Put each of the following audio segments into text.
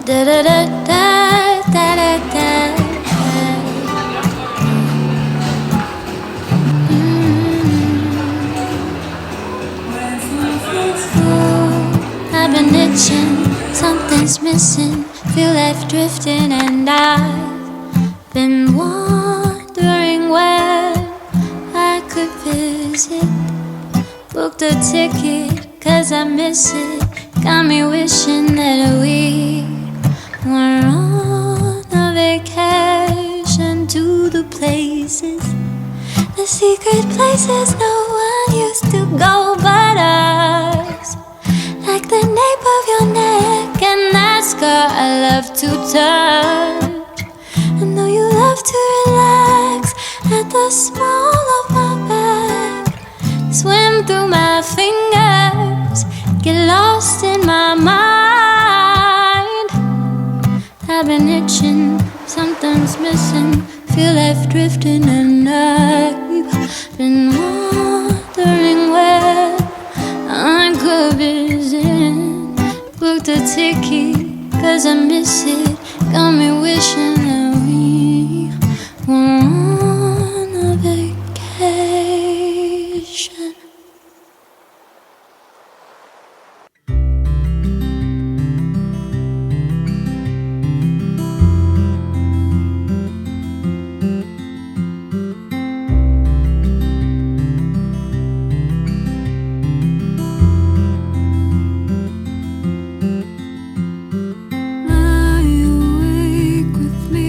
Da da da da da da da. I've been itching, something's missing. Feel left drifting, and I've been wondering where I could visit. Booked a ticket, cause I miss it. Got me wishing that we were on a vacation to the places, the secret places no one used to go but us. Like the nape of your neck and that scar I love to touch. I know you love to relax at the small of my back. Swim through my fingers, get lost in my mind. I've been itching, something's missing. Feel left drifting, and I've been wondering where I could visit. Booked a ticket, cause I miss it. Got me wishing that we were on a vacation. Lie awake with me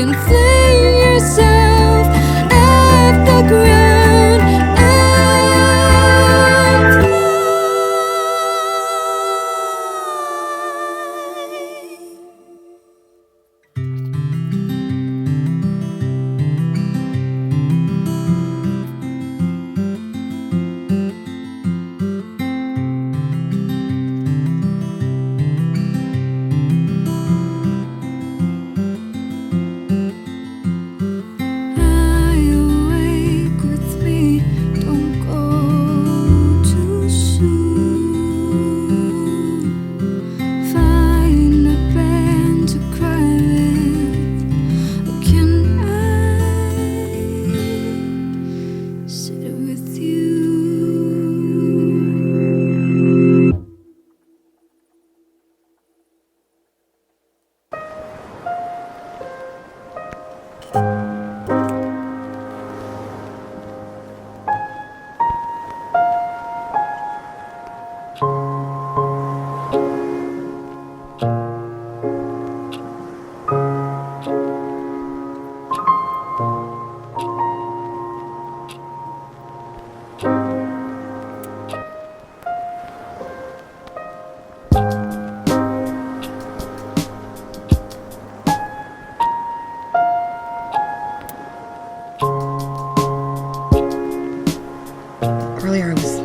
can fling yourself at the ground and fly. Earlier I was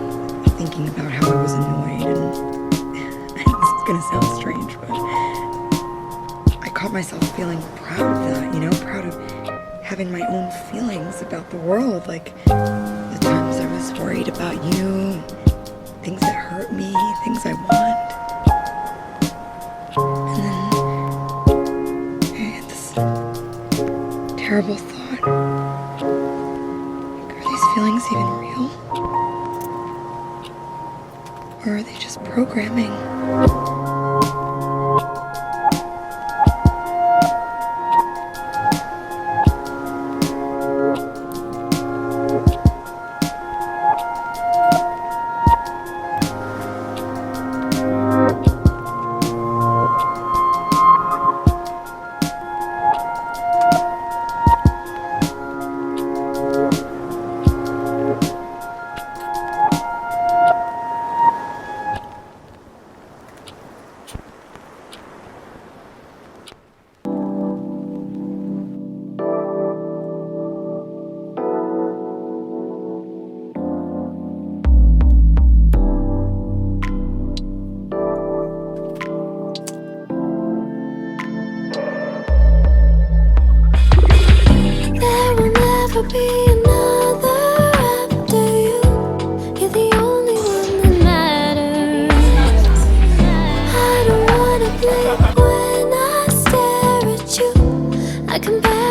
thinking about how I was annoyed, and this is gonna sound strange, but I caught myself feeling proud of that, you know, proud of having my own feelings about the world, like the times I was worried about you, things that hurt me, things I want. And then I had this terrible thought. Like, are these feelings even real? Or are they just programming? Be another after you. You're the only one that matters. I don't wanna blink when I stare at you. I can barely